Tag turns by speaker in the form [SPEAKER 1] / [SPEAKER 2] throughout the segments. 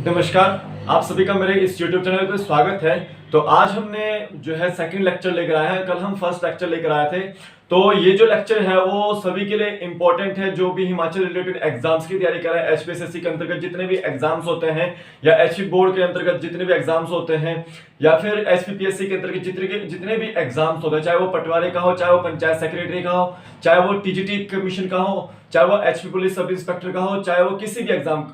[SPEAKER 1] नमस्कार, आप सभी का मेरे इस YouTube चैनल पे स्वागत है। तो आज हमने जो है सेकंड लेक्चर लेकर आए हैं। कल हम फर्स्ट लेक्चर लेकर आए थे। तो ये जो लेक्चर है वो सभी के लिए इम्पोर्टेंट है जो भी हिमाचल रिलेटेड एग्जाम्स की तैयारी कर रहे हैं। एचपीएससी के अंतर्गत जितने भी एग्जाम्स होते हैं या एचपी बोर्ड के अंतर्गत जितने भी एग्जाम्स होते हैं या फिर एचपीपीएससी के अंतर्गत जितने भी एग्जाम्स होते हैं, चाहे वो पटवारी का हो, चाहे वो पंचायत सेक्रेटरी का हो, चाहे वो टीजीटी कमीशन का हो, चाहे वो एचपी पुलिस सब इंस्पेक्टर का हो, चाहे वो किसी भी एग्जाम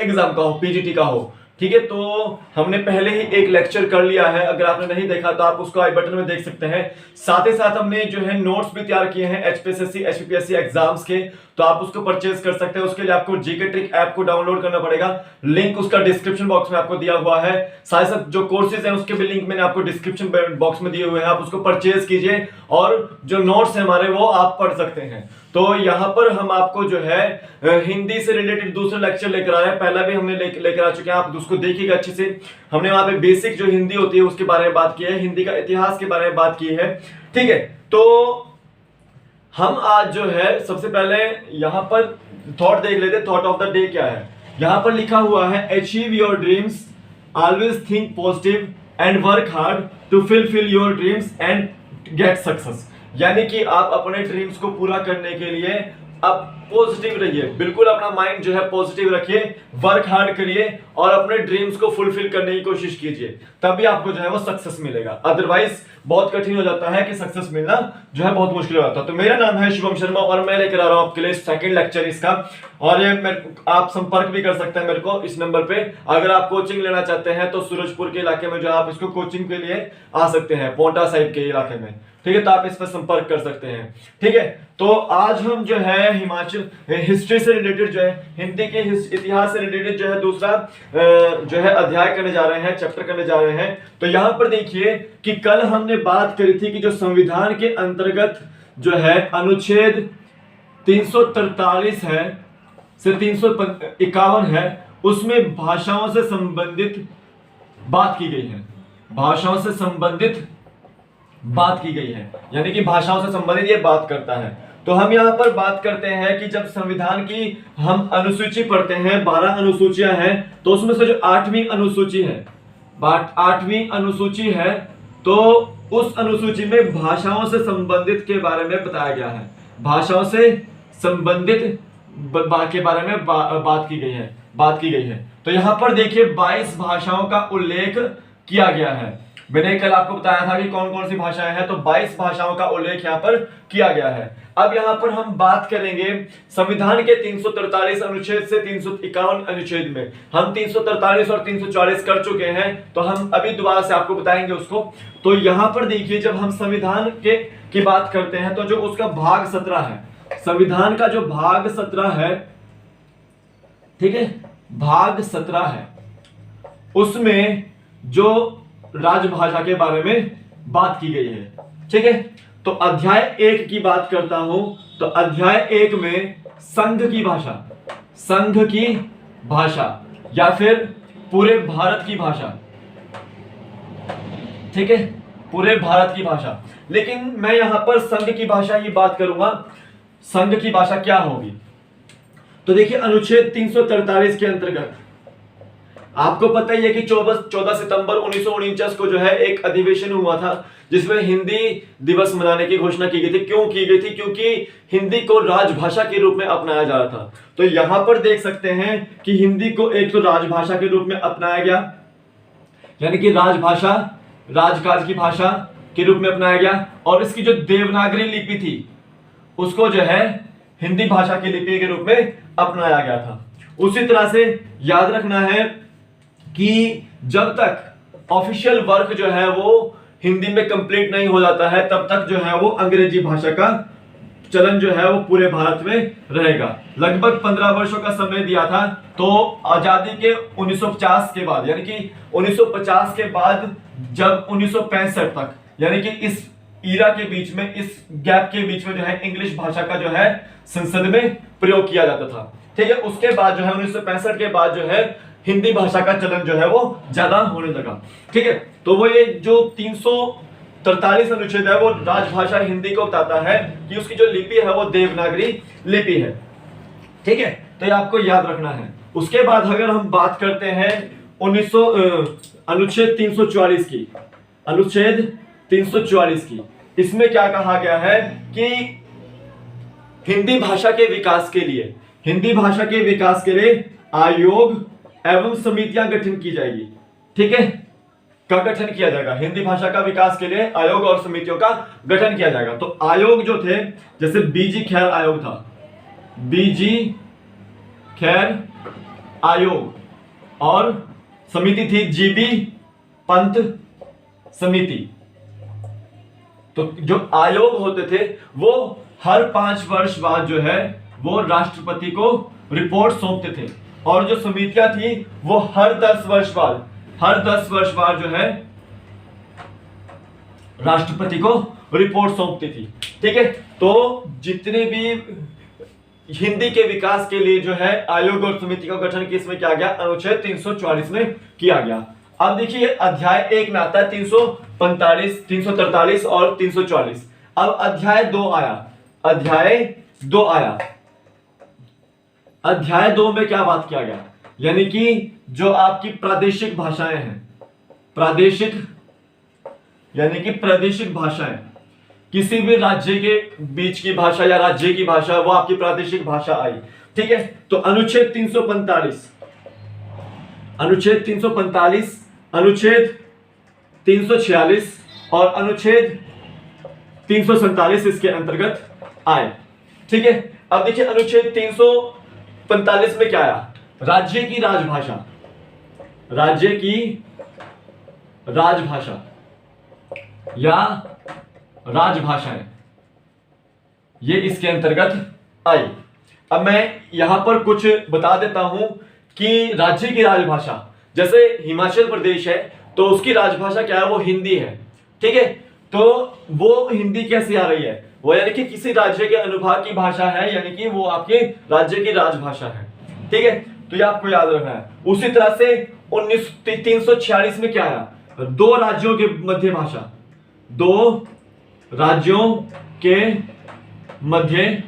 [SPEAKER 1] का हो, पीजीटी का हो। ठीक है, तो हमने पहले ही एक लेक्चर कर लिया है। अगर आपने नहीं देखा तो आप उसको आई बटन में देख सकते हैं। साथ ही साथ हमने जो है नोट्स भी तैयार किए हैं एचपीएससी एचपीपीएससी एग्जाम्स के, तो आप उसको परचेज कर सकते हैं। उसके लिए आपको जीके ट्रिक ऐप को डाउनलोड करना पड़ेगा। लिंक उसका डिस्क्रिप्शन बॉक्स में आपको दिया हुआ है। साथ ही साथ जो कोर्सेज हैं उसके भी लिंक मैंने आपको डिस्क्रिप्शन बॉक्स में दिए हुए हैं। आप उसको परचेज कीजिए और जो नोट्स है हमारे वो आप पढ़ सकते हैं। तो यहाँ पर हम आपको जो है हिंदी से रिलेटेड दूसरे लेक्चर लेकर आ रहे हैं। पहला भी हमने लेकर आ चुके हैं, आप उसको देखिएगा अच्छे से। हमने वहां पे बेसिक जो हिंदी होती है उसके बारे में बात की है, हिंदी का इतिहास के बारे में बात की है। ठीक है, तो हम आज जो है सबसे पहले यहाँ पर थॉट देख लेते हैं। थॉट ऑफ द डे क्या है? यहाँ पर लिखा हुआ है achieve your dreams, always think positive and work hard to fulfil your dreams and get success. यानी कि आप अपने ड्रीम्स को पूरा करने के लिए अब पॉजिटिव रहिए, बिल्कुल अपना माइंड जो है पॉजिटिव रखिए, वर्क हार्ड करिए और अपने ड्रीम्स को फुलफिल करने की कोशिश कीजिए, तभी आपको जो है वो सक्सेस मिलेगा। अदरवाइज बहुत कठिन हो जाता है कि सक्सेस मिलना जो है बहुत मुश्किल हो जाता है। तो मेरा नाम है शुभम शर्मा और मैं लेकर आ रहा हूं आपके लिए सेकंड लेक्चर इसका। और ये आप संपर्क भी कर सकते हैं मेरे को इस नंबर पे। अगर आप कोचिंग लेना चाहते हैं तो सूरजपुर के इलाके में जो आप इसको कोचिंग के लिए आ सकते हैं, पोंटा साहिब के इलाके में। ठीक है, तो आप इस पर संपर्क कर सकते हैं। ठीक है, तो आज हम जो है हिमाचल हिस्ट्री से रिलेटेड जो है हिंदी के इतिहास से रिलेटेड जो है दूसरा जो है अध्याय करने जा रहे हैं, चैप्टर करने जा रहे हैं। तो यहां पर देखिए कि कल हमने बात करी थी कि जो संविधान के अंतर्गत जो है अनुच्छेद 343 है से 351 है, उसमें भाषाओं से संबंधित बात की गई है। भाषाओं से संबंधित बात की गई है, यानी कि भाषाओं से संबंधित ये बात करता है। तो हम यहाँ पर बात करते हैं कि जब संविधान की हम अनुसूची पढ़ते हैं, 12 अनुसूचियां हैं, तो उसमें से जो 8वीं अनुसूची है, 8वीं अनुसूची है, तो उस अनुसूची में भाषाओं से संबंधित के बारे में बताया गया है। भाषाओं से संबंधित के बारे में बात की गई है। तो यहाँ पर देखिए 22 भाषाओं का उल्लेख किया गया है। मैंने कल आपको बताया था कि कौन कौन सी भाषाएं हैं, तो 22 भाषाओं का उल्लेख यहाँ पर किया गया है। अब यहाँ पर हम बात करेंगे संविधान के 343 अनुच्छेद से 351 अनुच्छेद में। हम 343 और 344 कर चुके हैं, तो हम अभी दोबारा से आपको बताएंगे उसको। तो यहाँ पर देखिए जब हम संविधान की बात करते हैं तो जो उसका भाग 17 है, संविधान का जो भाग 17 है, ठीक है, भाग 17 है, उसमें जो राजभाषा के बारे में बात की गई है। ठीक है, तो अध्याय 1 की बात करता हूं। तो अध्याय 1 में संघ की भाषा या फिर पूरे भारत की भाषा, ठीक है, पूरे भारत की भाषा। लेकिन मैं यहां पर संघ की भाषा की बात करूंगा। संघ की भाषा क्या होगी? तो देखिए अनुच्छेद 343 के अंतर्गत आपको पता ही है कि 14 सितंबर 1949 को जो है एक अधिवेशन हुआ था जिसमें हिंदी दिवस मनाने की घोषणा की गई थी। क्यों की गई थी? क्योंकि हिंदी को राजभाषा के रूप में अपनाया जा रहा था। तो यहां पर देख सकते हैं कि हिंदी को एक तो राजभाषा के रूप में अपनाया गया, यानी कि राजभाषा, राजकाज की भाषा के रूप में अपनाया गया, और इसकी जो देवनागरी लिपि थी उसको जो है हिंदी भाषा की लिपि के रूप में अपनाया गया था। उसी तरह से याद रखना है कि जब तक ऑफिशियल वर्क जो है वो हिंदी में कंप्लीट नहीं हो जाता है तब तक जो है वो अंग्रेजी भाषा का चलन जो है वो पूरे भारत में रहेगा। लगभग 15 वर्षों का समय दिया था। तो आजादी के 1950 के बाद, यानी कि 1950 के बाद जब 1965 तक, यानी कि इस ईरा के बीच में, इस गैप के बीच में जो है इंग्लिश भाषा का जो है संसद में प्रयोग किया जाता था। ठीक है, उसके बाद जो है 1965 के बाद जो है हिंदी भाषा का चलन जो है वो ज्यादा होने लगा। ठीक है, तो वो ये जो 343 अनुच्छेद है वो राजभाषा हिंदी को बताता है कि उसकी जो लिपि है वो देवनागरी लिपि है। ठीक है, तो ये आपको याद रखना है। उसके बाद अगर हम बात करते हैं अनुच्छेद 344 की, अनुच्छेद 344 की, इसमें क्या कहा गया है कि हिंदी भाषा के विकास के लिए, हिंदी भाषा के विकास के लिए आयोग एवं समितियां गठन की जाएगी। ठीक है, का गठन किया जाएगा, हिंदी भाषा का विकास के लिए आयोग और समितियों का गठन किया जाएगा। तो आयोग जो थे, जैसे बीजी खैर आयोग था, बीजी खैर आयोग, और समिति थी जीबी पंत समिति। तो जो आयोग होते थे वो हर 5 वर्ष बाद जो है वो राष्ट्रपति को रिपोर्ट सौंपते थे, और जो समितियां थी वो हर 10 वर्ष बाद जो है राष्ट्रपति को रिपोर्ट सौंपती थी। ठीक है, तो जितने भी हिंदी के विकास के लिए जो है आयोग और समिति का गठन किसमें किया गया, अनुच्छेद 344 में किया गया। अब देखिए अध्याय 1 में आता है 345, 343 और 344। अब अध्याय 2 आया, अध्याय 2 आया। अध्याय 2 में क्या बात किया गया, यानी कि जो आपकी प्रादेशिक भाषाएं हैं, प्रादेशिक यानी कि प्रादेशिक भाषाएं, किसी भी राज्य के बीच की भाषा या राज्य की भाषा, वो आपकी प्रादेशिक भाषा आई। ठीक है, तो अनुच्छेद 345, अनुच्छेद 345, अनुच्छेद 346 और अनुच्छेद 347 इसके अंतर्गत आए। ठीक है, अब देखिए अनुच्छेद 345 में क्या आया, राज्य की राजभाषा, राज्य की राजभाषा या राजभाषाएं, ये इसके अंतर्गत आई। अब मैं यहां पर कुछ बता देता हूं कि राज्य की राजभाषा, जैसे हिमाचल प्रदेश है तो उसकी राजभाषा क्या है, वो हिंदी है। ठीक है, तो वो हिंदी कैसे आ रही है, वो यानी कि किसी राज्य के अनुभाग की भाषा है, यानी कि वो आपके राज्य की राजभाषा है। ठीक है, तो ये आपको याद रखना है। उसी तरह से 346 में क्या आया, 2 राज्यों के मध्य भाषा, 2 राज्यों के मध्य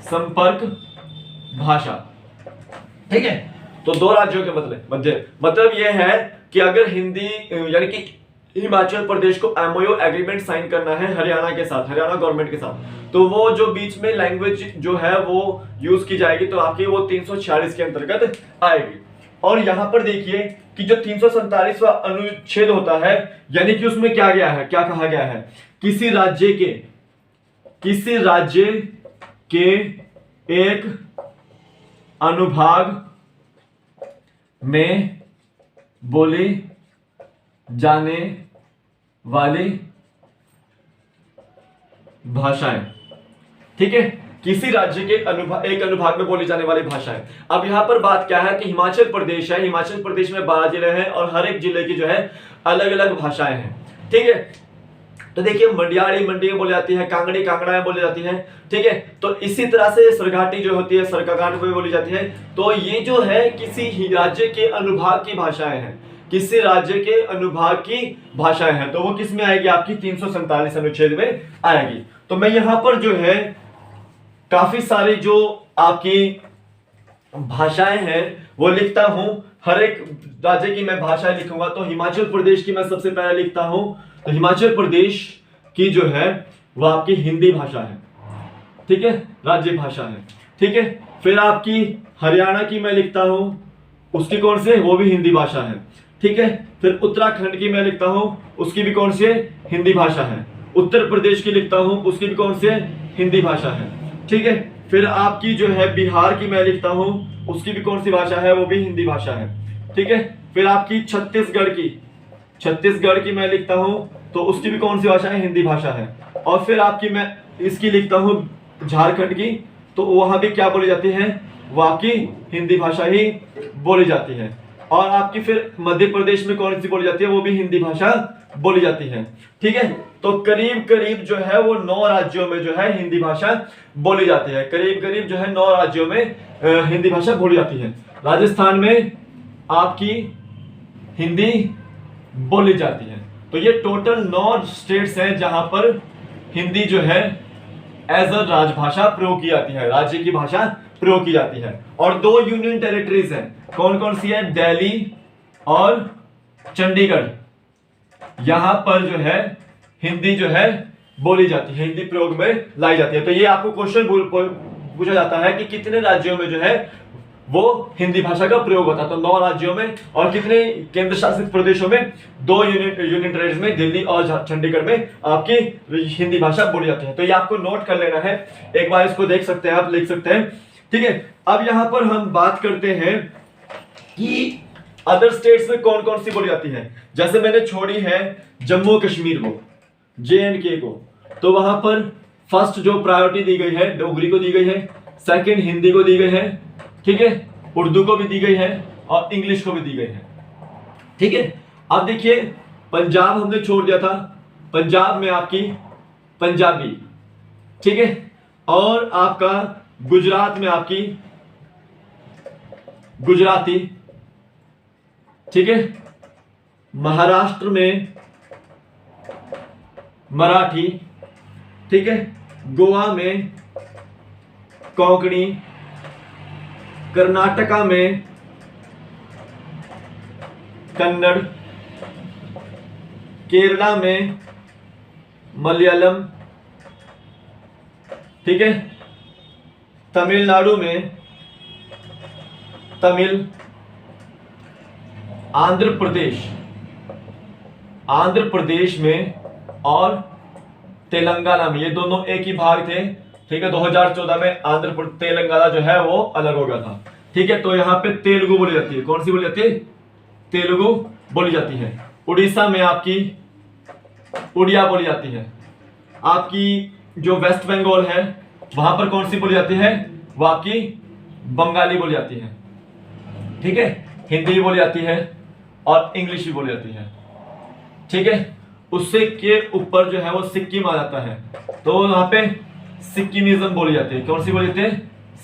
[SPEAKER 1] संपर्क भाषा। ठीक है, तो 2 राज्यों के मतलब यह है कि अगर हिंदी यानी कि हिमाचल प्रदेश को एमओयू एग्रीमेंट साइन करना है हरियाणा के साथ, हरियाणा गवर्नमेंट के साथ, तो वो जो बीच में लैंग्वेज जो है वो यूज की जाएगी, तो आपकी वो 346 के अंतर्गत आएगी। और यहां पर देखिए कि जो 347वां अनुच्छेद होता है, यानी कि उसमें क्या गया है, क्या कहा गया है, किसी राज्य के एक अनुभाग में बोली जाने वाली भाषाएं। ठीक है, किसी राज्य के एक अनुभाग में बोली जाने वाली भाषाएं। अब यहां पर बात क्या है कि हिमाचल प्रदेश है, हिमाचल प्रदेश में 12 जिले हैं और हर एक जिले की जो है अलग अलग भाषाएं हैं। ठीक है, तो देखिए मंडियाड़ी मंडी बोली जाती है, कांगड़ी कांगड़ा बोली जाती है। ठीक है, तो इसी तरह से सरघाटी जो होती है सरकाघाट में बोली जाती है। तो ये जो है किसी राज्य के अनुभाग की भाषाएं हैं, किसी राज्य के अनुभाग की भाषाएं हैं, तो वो किस में आएगी, आपकी 347 अनुच्छेद में आएगी। तो मैं यहां पर जो है काफी सारी जो आपकी भाषाएं हैं वो लिखता हूं, हर एक राज्य की मैं भाषाएं लिखूंगा। तो हिमाचल प्रदेश की मैं सबसे पहले लिखता हूं, तो हिमाचल प्रदेश की जो है वो आपकी हिंदी भाषा है। ठीक है, राज्य भाषा है। ठीक है, फिर आपकी हरियाणा की मैं लिखता हूं, उसकी कौन सी है, वो भी हिंदी भाषा है। ठीक है, फिर उत्तराखंड की मैं लिखता हूं, उसकी भी कौन सी है, हिंदी भाषा है। उत्तर प्रदेश की लिखता हूं, उसकी भी कौन सी है, हिंदी भाषा है। ठीक है, फिर आपकी जो है बिहार की मैं लिखता हूं, उसकी भी कौन सी भाषा है, वो भी हिंदी भाषा है। ठीक है, फिर आपकी छत्तीसगढ़ की मैं लिखता हूं, तो उसकी भी कौन सी भाषा है, हिंदी भाषा है। और फिर आपकी मैं इसकी लिखता हूं झारखंड की, तो वहां भी क्या बोली जाती है, वो आपकी हिंदी भाषा ही बोली जाती है। और आपकी फिर मध्य प्रदेश में कौन सी बोली जाती है, वो भी हिंदी भाषा बोली जाती है। ठीक है, तो करीब करीब जो है वो 9 राज्यों में जो है हिंदी भाषा बोली जाती है। करीब करीब जो है 9 राज्यों में हिंदी भाषा बोली जाती है। राजस्थान में आपकी हिंदी बोली जाती है। तो ये टोटल 9 स्टेट्स हैं जहां पर हिंदी जो है एज अ राजभाषा प्रयोग की जाती है, राज्य की भाषा प्रयोग की जाती है। और 2 यूनियन टेरिटरीज हैं, कौन कौन सी है, दिल्ली और चंडीगढ़, यहां पर जो है हिंदी जो है बोली जाती है, हिंदी प्रयोग में लाई जाती है। तो ये आपको क्वेश्चन पूछा जाता है कि कितने राज्यों में जो है वो हिंदी भाषा का प्रयोग होता है। तो 9 राज्यों में, और कितने केंद्र शासित प्रदेशों में, 2 यूनियन टेरिटरीज में, दिल्ली और चंडीगढ़ में आपकी हिंदी भाषा बोली जाती है। तो ये आपको नोट कर लेना है, एक बार इसको देख सकते हैं, आप लिख सकते हैं, ठीक है। अब यहां पर हम बात करते हैं कि अदर स्टेट्स में कौन कौन सी बोली जाती है। जैसे मैंने छोड़ी है जम्मू कश्मीर को, JNK को, तो वहां पर फर्स्ट जो प्रायोरिटी दी गई है डोगरी को दी गई है, सेकंड हिंदी को दी गई है, ठीक है, उर्दू को भी दी गई है और इंग्लिश को भी दी गई है, ठीक है। अब देखिए पंजाब हमने छोड़ दिया था, पंजाब में आपकी पंजाबी, ठीक है, और आपका गुजरात में आपकी गुजराती, ठीक है, महाराष्ट्र में मराठी, ठीक है, गोवा में कोंकणी, कर्नाटका में कन्नड़, केरला में मलयालम, ठीक है, तमिलनाडु में तमिल, आंध्र प्रदेश में और तेलंगाना में, ये दोनों एक ही भाग थे, ठीक है। 2014 में तेलंगाना जो है वो अलग हो गया था, ठीक है। तो यहाँ पे तेलुगु बोली जाती है, कौन सी बोली जाती है, तेलुगु बोली जाती है। उड़ीसा में आपकी उड़िया बोली जाती है। आपकी जो वेस्ट बंगाल है वहां पर कौन सी बोली जाती है, वो आपकी बंगाली बोली जाती है, ठीक है। हिंदी भी बोली जाती है और इंग्लिश भी बोली जाती है, ठीक है। उससे के ऊपर जो है वो सिक्किम आ जाता है, तो वहां पे सिक्किमिज्म बोली जाती है, कौन सी बोली जाती है,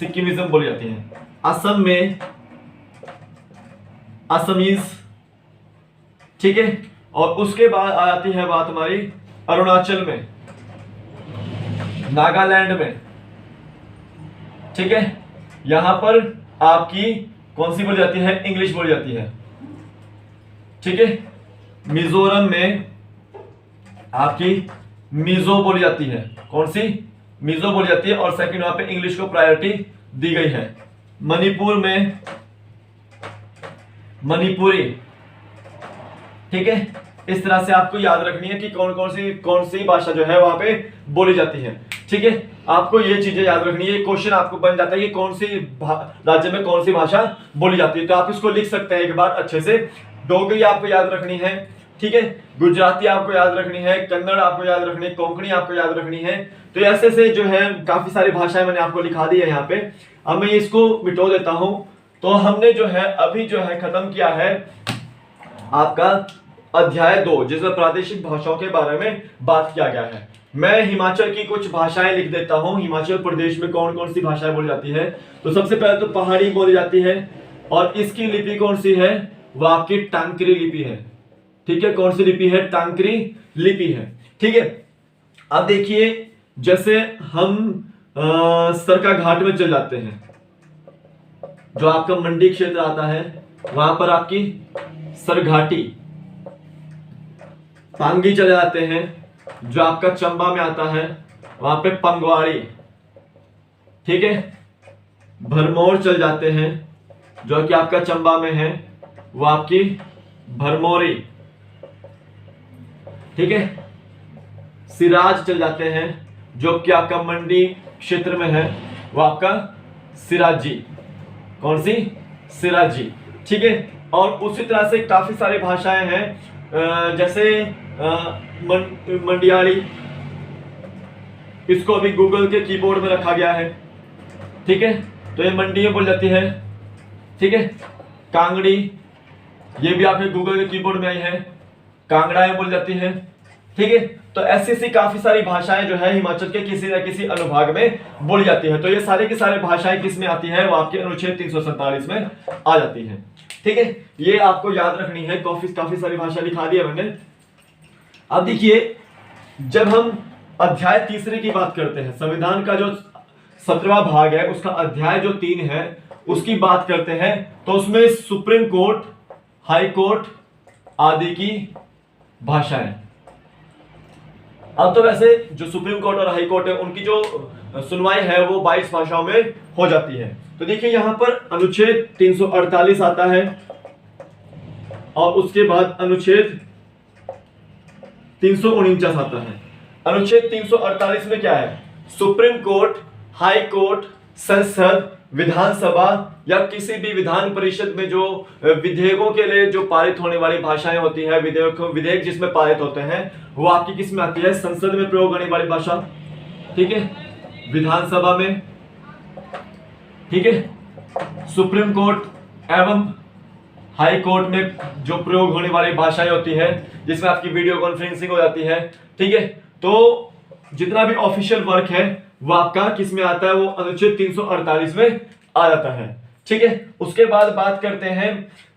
[SPEAKER 1] सिक्किमिज्म बोली जाती है। असम में असमीज, ठीक है। और उसके बाद आ जाती है बात हमारी अरुणाचल में, नागालैंड में, ठीक है। यहां पर आपकी कौन सी बोली जाती है, इंग्लिश बोली जाती है, ठीक है। मिजोरम में आपकी मिजो बोली जाती है, कौन सी, मिजो बोली जाती है, और सेकंड वहां पे इंग्लिश को प्रायोरिटी दी गई है। मणिपुर में मणिपुरी, ठीक है। इस तरह से आपको याद रखनी है कि कौन सी भाषा जो है वहां पे बोली जाती है, ठीक है। आपको ये चीजें याद रखनी है, क्वेश्चन आपको बन जाता है कि कौन सी राज्य में कौन सी भाषा बोली जाती है, तो आप इसको लिख सकते हैं एक बार अच्छे से। डोगरी आपको याद रखनी है, ठीक है, गुजराती आपको याद रखनी है, कन्नड़ आपको याद रखनी है, कोंकणी आपको याद रखनी है। तो ऐसे से जो है काफी सारी भाषाएं मैंने आपको लिखा दी है यहाँ पे। अब मैं इसको मिटो देता हूं। तो हमने जो है अभी जो है खत्म किया है आपका अध्याय 2, जिसमें प्रादेशिक भाषाओं के बारे में बात किया गया है। मैं हिमाचल की कुछ भाषाएं लिख देता हूं, हिमाचल प्रदेश में कौन कौन सी भाषाएं बोली जाती है। तो सबसे पहले तो पहाड़ी बोली जाती है, और इसकी लिपि कौन सी है, वो आपकी टांकरी लिपि है, ठीक है। कौन सी लिपि है, टांकरी लिपि है, ठीक है। अब देखिए जैसे हम सरका घाट में चल जाते हैं, जो आपका मंडी क्षेत्र आता है, वहां पर आपकी सरघाटी, पांगी चले जाते हैं, जो आपका चंबा में आता है, वहां पे पंगवाड़ी, ठीक है। भरमौर चल जाते हैं, जो कि आपका चंबा में है, वो आपकी भरमौरी, ठीक है। सिराज चल जाते हैं, जो कि आपका मंडी क्षेत्र में है, वो आपका सिराजी, कौन सी, सिराजी, ठीक है। और उसी तरह से काफी सारी भाषाएं हैं, जैसे मंडियाली, इसको अभी गूगल के कीबोर्ड में रखा गया है, ठीक है। तो ये मंडी में बोल जाती है, ठीक है। कांगड़ी, ये भी आपके गूगल के कीबोर्ड में आई है, कांगड़ा में बोल जाती है, ठीक है। तो ऐसी काफी सारी भाषाएं जो है हिमाचल के किसी न किसी अनुभाग में बोली जाती है। तो ये सारे की सारे भाषाएं किस में आती है, वो आपके अनुच्छेद 347 में आ जाती है, ठीक है। ये आपको याद रखनी है, काफी सारी भाषा लिखा दी है मैंने। अब देखिए जब हम अध्याय 3 की बात करते हैं, संविधान का जो 17वां भाग है, उसका अध्याय जो 3 है उसकी बात करते हैं, तो उसमें सुप्रीम कोर्ट, हाई कोर्ट आदि की भाषाएं। अब तो वैसे जो सुप्रीम कोर्ट और हाई कोर्ट है उनकी जो सुनवाई है वो 22 भाषाओं में हो जाती है। तो देखिए यहां पर अनुच्छेद 348 आता है और उसके बाद अनुच्छेद 349 आता है। अनुच्छेद 348 में क्या है? सुप्रीम कोर्ट, हाई कोर्ट, संसद, विधानसभा या किसी भी विधान परिषद में जो विधेयकों के लिए जो पारित होने वाली भाषाएं होती है, विधेयक जिसमें पारित होते हैं वो आपकी किस में आती है? संसद में प्रयोग होने वाली भाषा, ठीक है, विधानसभा में, ठीक है, सुप्रीम कोर्ट एवं हाई कोर्ट में जो प्रयोग होने वाली भाषाएं होती है जिसमें आपकी वीडियो कॉन्फ्रेंसिंग हो जाती है, ठीक है। तो जितना भी ऑफिशियल वर्क है वो आपका किस में आता है? वो अनुच्छेद 348 में आ जाता है, ठीक है। उसके बाद बात करते हैं,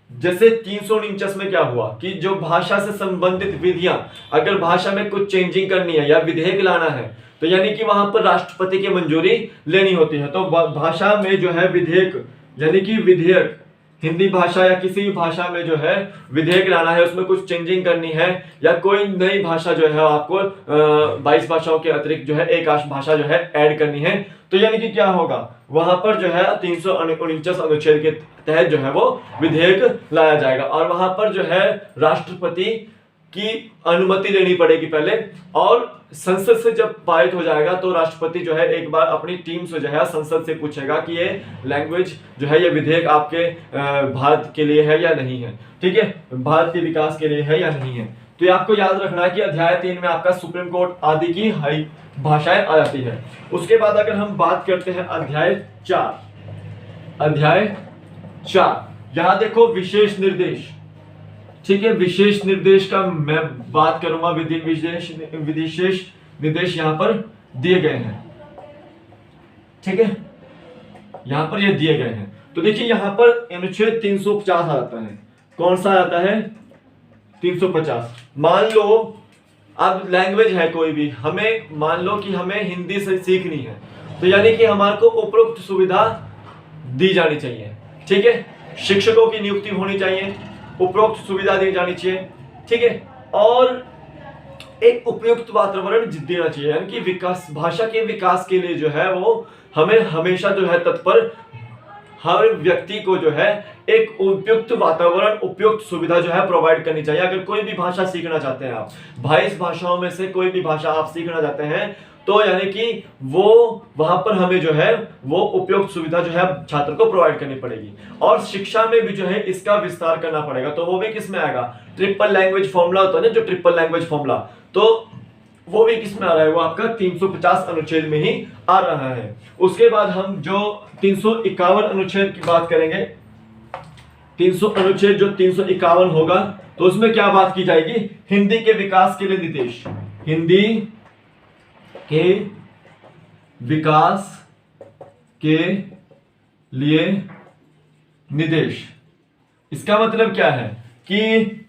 [SPEAKER 1] जैसे 349 में क्या हुआ कि जो भाषा से संबंधित विधियां, अगर भाषा में कुछ चेंजिंग करनी है या विधेयक लाना है तो यानी कि वहां पर राष्ट्रपति की मंजूरी लेनी होती है। तो भाषा में जो है विधेयक यानी कि विधेयक, हिंदी भाषा या किसी भी भाषा में जो है विधेयक लाना है, उसमें कुछ चेंजिंग करनी है या कोई नई भाषा जो है आपको 22 भाषाओं के अतिरिक्त जो है एक भाषा जो है ऐड करनी है, तो यानी कि क्या होगा? वहां पर जो है 349 अनुच्छेद के तहत जो है वो विधेयक लाया जाएगा और वहां पर जो है राष्ट्रपति की अनुमति लेनी पड़ेगी पहले, और संसद से जब पारित हो जाएगा तो राष्ट्रपति जो है एक बार अपनी टीम से जो है संसद से पूछेगा कि ये लैंग्वेज जो है, ये विधेयक आपके भारत के लिए है या नहीं है, ठीक है, भारत के विकास के लिए है या नहीं है। तो ये आपको याद रखना है कि अध्याय 3 में आपका सुप्रीम कोर्ट आदि की हाई भाषाएं आ जाती है। उसके बाद अगर हम बात करते हैं अध्याय 4, यहां देखो विशेष निर्देश, ठीक है, विशेष निर्देश का मैं बात करूंगा, विशेष निर्देश यहां पर दिए गए हैं, ठीक है, यहां पर ये दिए गए हैं। तो देखिए यहां पर अनुच्छेद 350 आ जाता है। कौन सा आता है? 350। मान लो अब लैंग्वेज है कोई भी, हमें मान लो कि हमें हिंदी से सीखनी है, तो यानी कि हमारे को उपरोक्त सुविधा दी जानी चाहिए, ठीक है, शिक्षकों की नियुक्ति होनी चाहिए, उपरोक्त सुविधा दी जानी चाहिए, ठीक है, और एक उपयुक्त वातावरण देना चाहिए, यानी कि विकास, भाषा के विकास के लिए जो है वो हमें हमेशा जो है तत्पर, हर व्यक्ति को जो है एक उपयुक्त वातावरण, उपयुक्त सुविधा जो है प्रोवाइड करनी चाहिए। अगर कोई भी भाषा सीखना चाहते हैं आप, 22 भाषाओं में से कोई भी भाषा आप सीखना चाहते हैं, तो यानी कि वो वहां पर हमें जो है वो उपयुक्त सुविधा जो है छात्र को प्रोवाइड करनी पड़ेगी, और शिक्षा में भी जो है इसका विस्तार करना पड़ेगा। तो वो भी किस में आएगा? ट्रिपल लैंग्वेज फॉर्मूला होता है ना, जो ट्रिपल लैंग्वेज फॉर्मूला, तो वो भी किस में आ रहा है? वो आपका 350 अनुच्छेद में ही आ रहा है। उसके बाद हम जो 351 अनुच्छेद की बात करेंगे, 300 अनुच्छेद जो 351 होगा, तो उसमें क्या बात की जाएगी? हिंदी के विकास के लिए निर्देश, हिंदी के विकास के लिए निर्देश। इसका मतलब क्या है कि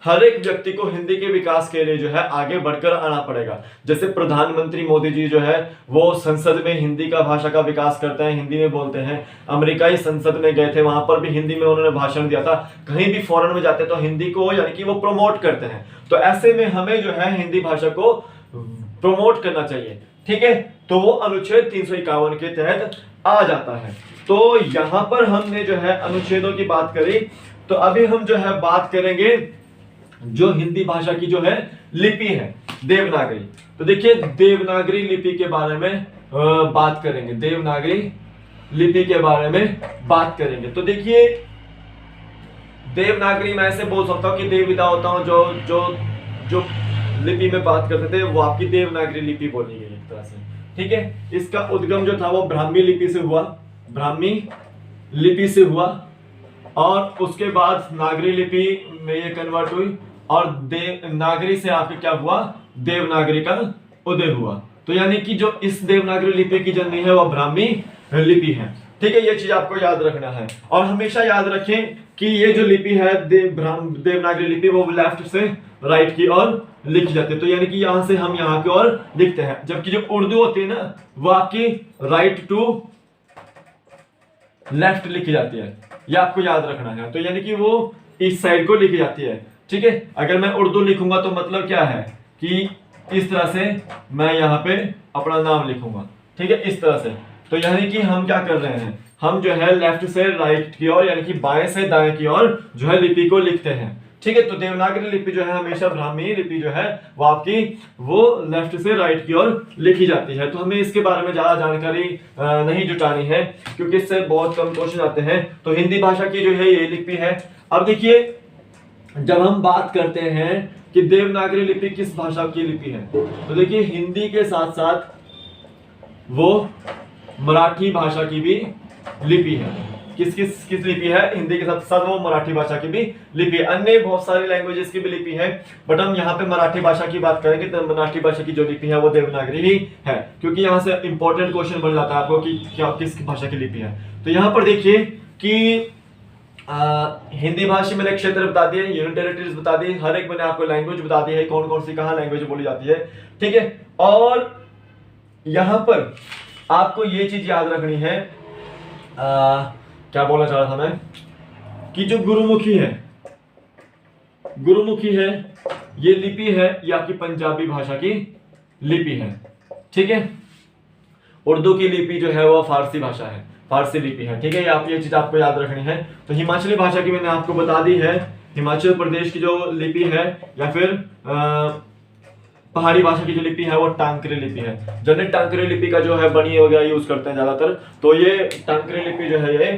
[SPEAKER 1] हर एक व्यक्ति को हिंदी के विकास के लिए जो है आगे बढ़कर आना पड़ेगा। जैसे प्रधानमंत्री मोदी जी जो है वो संसद में हिंदी का भाषा का विकास करते हैं, हिंदी में बोलते हैं। अमेरिकाई संसद में गए थे, वहां पर भी हिंदी में उन्होंने भाषण दिया था। कहीं भी फॉरेन में जाते तो हिंदी को यानी कि वो प्रमोट करते हैं। तो ऐसे में हमें जो है हिंदी भाषा को प्रमोट करना चाहिए, ठीक है। तो वो अनुच्छेद 351 के तहत आ जाता है। तो यहां पर हमने जो है अनुच्छेदों की बात करी, तो अभी हम जो है बात करेंगे जो हिंदी भाषा की जो है लिपि है, देवनागरी। तो देखिए देवनागरी लिपि के बारे में बात करेंगे, देवनागरी लिपि के बारे में बात करेंगे। तो देखिए देवनागरी मैं ऐसे बोल सकता हूं कि देवविदा होता हूं, जो जो जो लिपि में बात करते थे वो आपकी देवनागरी लिपि बोली गई एक तरह से, ठीक है। इसका उद्गम जो था वो ब्राह्मी लिपि से हुआ, ब्राह्मी लिपि से हुआ, और उसके बाद नागरी लिपि में ये कन्वर्ट हुई, और देवनागरी से आपके क्या हुआ? देवनागरी का उदय हुआ। तो यानी कि जो इस देवनागरी लिपि की जननी है वह ब्राह्मी लिपि है, ठीक है। ये चीज आपको याद रखना है, और हमेशा याद रखें कि ये जो लिपि है देवनागरी लिपि वो लेफ्ट से राइट की ओर लिखी जाती है। तो यानी कि यहां से हम यहाँ की ओर लिखते हैं, जबकि जो उर्दू होती है ना वो आपकी राइट टू लेफ्ट लिखी जाती है, ये आपको याद रखना है। तो यानी कि वो इस साइड को लिखी जाती है, ठीक है। अगर मैं उर्दू लिखूंगा तो मतलब क्या है कि इस तरह से मैं यहाँ पे अपना नाम लिखूंगा, ठीक है, इस तरह से। तो यानी कि हम क्या कर रहे हैं, हम जो है लेफ्ट से राइट की ओर यानी कि बाएं से दाएं की ओर जो है लिपि को लिखते हैं, ठीक है। तो देवनागरी लिपि जो है हमेशा ब्राह्मी लिपि जो है वो आपकी वो लेफ्ट से राइट की ओर लिखी जाती है। तो हमें इसके बारे में ज्यादा जानकारी नहीं जुटानी है क्योंकि इससे बहुत कम क्वेश्चन आते हैं। तो हिंदी भाषा की जो है ये लिपि है। अब देखिए, जब हम बात करते हैं कि देवनागरी लिपि किस भाषा की लिपि है, तो देखिए हिंदी के साथ साथ वो मराठी भाषा की भी लिपि है। किस लिपि है, हिंदी के साथ साथ वो मराठी भाषा की भी लिपि है। अन्य बहुत सारी लैंग्वेजेस की भी लिपि है, बट हम यहाँ पे मराठी भाषा की बात करेंगे तो मराठी भाषा की जो लिपि है वो देवनागरी ही है, क्योंकि यहाँ से इंपॉर्टेंट क्वेश्चन बन जाता है आपको कि क्या किस भाषा की लिपि है। तो यहाँ पर देखिए कि हिंदी भाषा मैंने क्षेत्र बता दिए, यूनियन टेरिटरीज बता दी, हर एक मैंने आपको लैंग्वेज बता दी है, कौन कौन सी कहाँ लैंग्वेज बोली जाती है, ठीक है। और यहाँ पर आपको ये चीज याद रखनी है, क्या बोलना चाह रहा था मैं, कि जो गुरुमुखी है ये लिपि है, ये आपकी पंजाबी भाषा की लिपि है, ठीक है। उर्दू की लिपि जो है वो फारसी भाषा है, फारसी लिपि है, ठीक है। ये चीज आपको याद रखनी है। तो हिमाचली भाषा की मैंने आपको बता दी है, हिमाचल प्रदेश की जो लिपि है या फिर पहाड़ी भाषा की जो लिपि है वो टांकरी लिपि है। जनरल टांकरी लिपि का जो है बनी वगैरह यूज करते हैं ज्यादातर। तो ये टांकरी लिपि जो है ये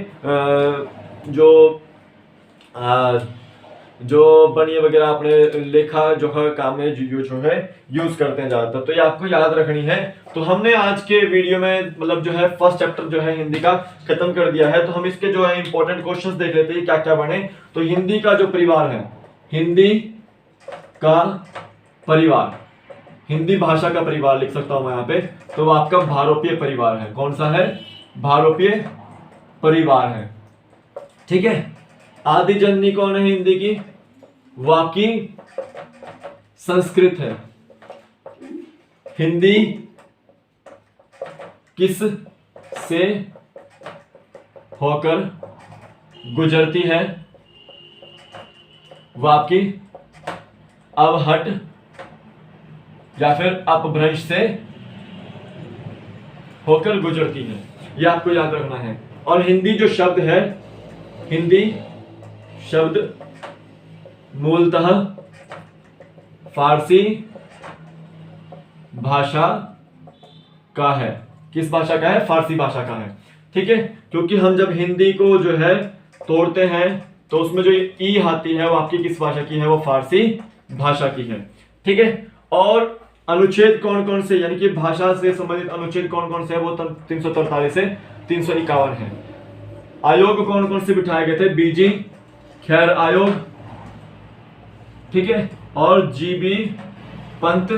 [SPEAKER 1] जो बनी वगैरह अपने लेखा जो है काम में जो है यूज करते हैं ज्यादातर। तो ये आपको याद रखनी है। तो हमने आज के वीडियो में मतलब जो है फर्स्ट चैप्टर जो है हिंदी का खत्म कर दिया है। तो हम इसके जो है इंपॉर्टेंट क्वेश्चंस देख लेते हैं क्या क्या बने। तो हिंदी का जो परिवार है, हिंदी का परिवार, हिंदी भाषा का परिवार लिख सकता हूं मैं यहाँ पे, तो आपका भारोपीय परिवार है। कौन सा है? भारोपीय परिवार है, ठीक है। आदि जननी कौन है हिंदी की? वो आपकी संस्कृत है। हिंदी किस से होकर गुजरती है? वो आपकी अवहट या फिर अपभ्रंश से होकर गुजरती है, ये आपको याद रखना है। और हिंदी जो शब्द है, हिंदी शब्द मूलतः फारसी भाषा का है। किस भाषा का है? फारसी भाषा का है, ठीक है। क्योंकि हम जब हिंदी को जो है तोड़ते हैं तो उसमें जो ई आती है वो आपकी किस भाषा की है? वो फारसी भाषा की है, ठीक है। और अनुच्छेद कौन कौन से, यानी कि भाषा से संबंधित अनुच्छेद कौन कौन से है? वो 343 से 351 है। आयोग कौन कौन से बिठाए गए थे? बीजी खैर आयोग, ठीक है, और जीबी पंत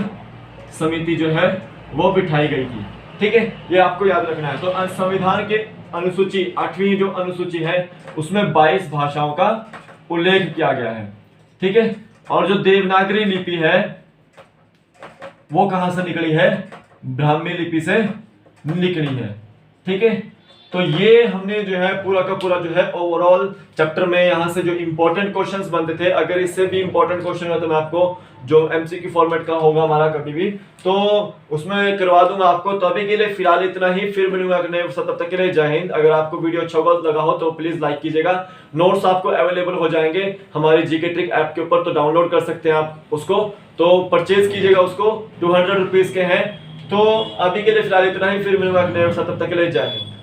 [SPEAKER 1] समिति जो है वो बिठाई गई थी, ठीक है। ये आपको याद रखना है। तो संविधान के अनुसूची 8वीं जो अनुसूची है उसमें 22 भाषाओं का उल्लेख किया गया है, ठीक है। और जो देवनागरी लिपि है वो कहां से निकली है? ब्राह्मी लिपि से निकली है, ठीक है। तो ये हमने जो है पूरा का पूरा जो है ओवरऑल चैप्टर में यहाँ से जो इंपॉर्टेंट क्वेश्चंस बनते थे, अगर इससे भी इंपॉर्टेंट क्वेश्चन है तो मैं आपको जो एमसीक्यू फॉर्मेट का होगा हमारा कभी भी तो उसमें करवा दूंगा आपको। तो अभी के लिए फिलहाल इतना ही, फिर मिलूंगा अगले एपिसोड। तब तक के लिए जय हिंद। अगर आपको वीडियो अच्छा लगा हो तो प्लीज लाइक कीजिएगा। नोट्स आपको अवेलेबल हो जाएंगे हमारी जीके ट्रिक ऐप के ऊपर, तो डाउनलोड कर सकते हैं आप उसको, तो परचेज कीजिएगा उसको, 200 रुपीज के हैं। तो अभी के लिए फिलहाल इतना ही, फिर मिलूंगा अगले एपिसोड। तब तक के लिए जय हिंद।